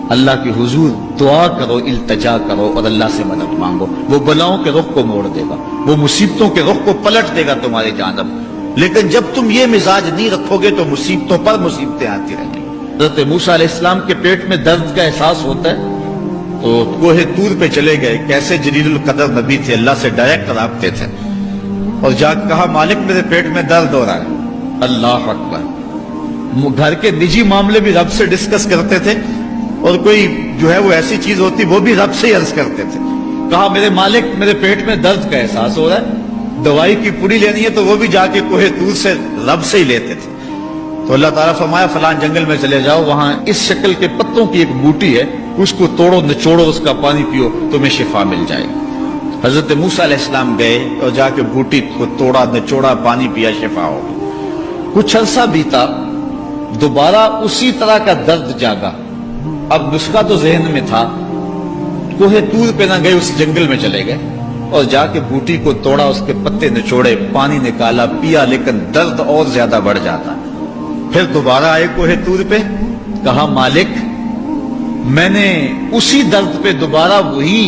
اللہ کے حضور دعا کرو، التجا کرو اور اللہ سے مدد مانگو، وہ بلاؤں کے رخ کو موڑ دے گا، وہ مصیبتوں کے رخ کو پلٹ دے گا تمہاری جانب۔ لیکن جب تم یہ مزاج نہیں رکھو گے تو مصیبتوں پر مصیبتیں آتی رہیں گی۔ حضرت موسیٰ علیہ السلام کے پیٹ میں درد کا احساس ہوتا ہے تو کوہ طور پہ چلے گئے، کیسے جلیل القدر نبی تھے، اللہ سے ڈائریکٹ رابطے تھے، اور جا کے کہا مالک میرے پیٹ میں درد ہو رہا ہے۔ اللہ اکبر۔ گھر کے نجی معاملے بھی رب سے ڈسکس کرتے تھے، اور کوئی جو ہے وہ ایسی چیز ہوتی وہ بھی رب سے ہی عرض کرتے تھے۔ کہا میرے مالک میرے پیٹ میں درد کا احساس ہو رہا ہے، دوائی کی پوری لینی ہے، تو وہ بھی جا کے کوہ طور سے رب سے ہی لیتے تھے۔ تو اللہ تعالیٰ فرمایا فلان جنگل میں چلے جاؤ، وہاں اس شکل کے پتوں کی ایک بوٹی ہے، اس کو توڑو نچوڑو، اس کا پانی پیو، تمہیں شفا مل جائے۔ حضرت موسیٰ علیہ السلام گئے اور جا کے بوٹی کو توڑا نچوڑا، پانی پیا، شفا ہو گئی۔ کچھ عرصہ بیتا، دوبارہ اسی طرح کا درد جاگا۔ اب نسخہ تو ذہن میں تھا، کوہ طور پہ نہ گئے، اس جنگل میں چلے گئے اور جا کے بوٹی کو توڑا، اس کے پتے نچوڑے، پانی نکالا، پیا، لیکن درد اور زیادہ بڑھ جاتا۔ پھر دوبارہ آئے کوہ طور پہ، کہا مالک میں نے اسی درد پہ دوبارہ وہی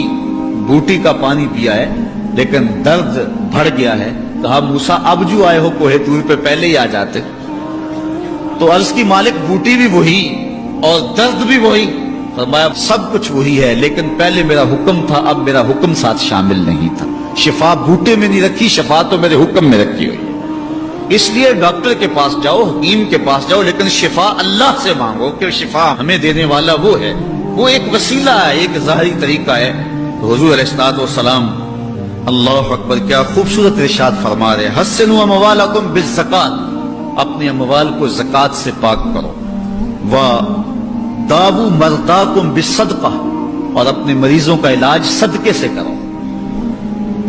بوٹی کا پانی پیا ہے، لیکن درد بڑھ گیا ہے۔ کہا موسیٰ اب جو آئے ہو کوہ طور پہ پہلے ہی آ جاتے۔ تو عرض کی مالک بوٹی بھی وہی اور درد بھی وہی۔ فرمایا سب کچھ وہی ہے، لیکن پہلے میرا حکم تھا، اب میرا حکم ساتھ شامل نہیں تھا۔ شفا بوٹے میں نہیں رکھی، شفا تو میرے حکم میں رکھی ہوئی ہے۔ اس لیے ڈاکٹر کے پاس جاؤ، حکیم کے پاس جاؤ، لیکن شفا اللہ سے مانگو، کہ شفا ہمیں دینے والا وہ ہے۔ وہ ایک وسیلہ ہے، ایک ظاہری طریقہ ہے۔ تو حضور علیہ الصلوۃ والسلام، اللہ اکبر، کیا خوبصورت ارشاد فرما رہے ہیں، حسنوا اموالکم بالزکات، اپنے اموال کو زکات سے پاک کرو، وداووا مرضاکم بالصدقہ، اور اپنے مریضوں کا علاج صدقے سے کرو۔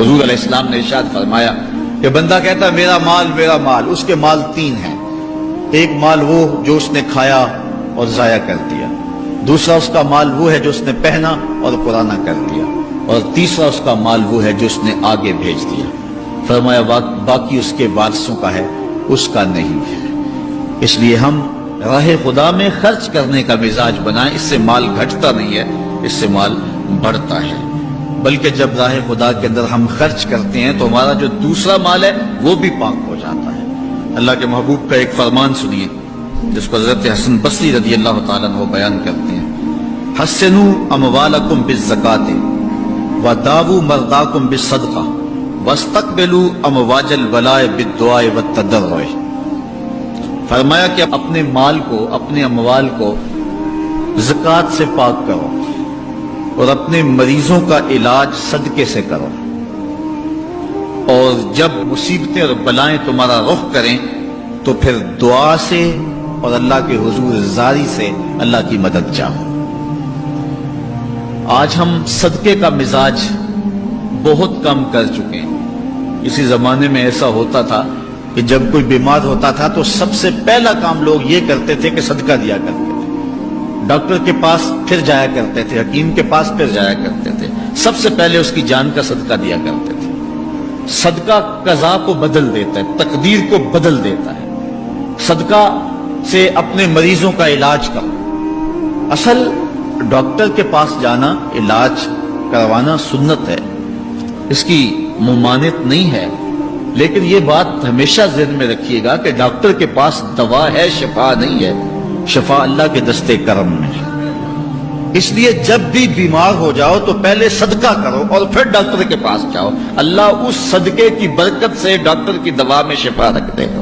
حضور علیہ السلام نے ارشاد فرمایا کہ بندہ کہتا ہے میرا مال، اس کے مال تین ہیں۔ ایک مال وہ جو اس نے کھایا اور ضائع کر دیا، دوسرا اس کا مال وہ ہے جو اس نے پہنا اور پرانا کر دیا، اور تیسرا اس کا مال وہ ہے جو اس نے آگے بھیج دیا۔ فرمایا باقی اس کے وارثوں کا ہے، اس کا نہیں ہے۔ اس لیے ہم راہ خدا میں خرچ کرنے کا مزاج بنائیں، اس سے مال گھٹتا نہیں ہے، اس سے مال بڑھتا ہے۔ بلکہ جب راہ خدا کے اندر ہم خرچ کرتے ہیں تو ہمارا جو دوسرا مال ہے وہ بھی پاک ہو جاتا ہے۔ اللہ کے محبوب کا ایک فرمان سنیے جس کو حضرت حسن بصری رضی اللہ تعالیٰ عنہ بیان کرتے ہیں، حسنوا اموالکم بالزکات وداووا مرضاکم بالصدقہ واستقبلوا امواج البلاء بالدعاء والتضرع۔ فرمایا کہ اپنے مال کو، اپنے اموال کو زکات سے پاک کرو، اور اپنے مریضوں کا علاج صدقے سے کرو، اور جب مصیبتیں اور بلائیں تمہارا رخ کریں تو پھر دعا سے اور اللہ کے حضور زاری سے اللہ کی مدد چاہو۔ آج ہم صدقے کا مزاج بہت کم کر چکے ہیں۔ اسی زمانے میں ایسا ہوتا تھا کہ جب کوئی بیمار ہوتا تھا تو سب سے پہلا کام لوگ یہ کرتے تھے کہ صدقہ دیا کرتے تھے، ڈاکٹر کے پاس پھر جایا کرتے تھے، حکیم کے پاس پھر جایا کرتے تھے، سب سے پہلے اس کی جان کا صدقہ دیا کرتے تھے۔ صدقہ قضا کو بدل دیتا ہے، تقدیر کو بدل دیتا ہے۔ صدقہ سے اپنے مریضوں کا علاج کرو۔ اصل ڈاکٹر کے پاس جانا، علاج کروانا سنت ہے، اس کی ممانعت نہیں ہے، لیکن یہ بات ہمیشہ ذہن میں رکھیے گا کہ ڈاکٹر کے پاس دوا ہے، شفا نہیں ہے، شفا اللہ کے دستے کرم میں ہے۔ اس لیے جب بھی بیمار ہو جاؤ تو پہلے صدقہ کرو اور پھر ڈاکٹر کے پاس جاؤ، اللہ اس صدقے کی برکت سے ڈاکٹر کی دوا میں شفا رکھ دے گا۔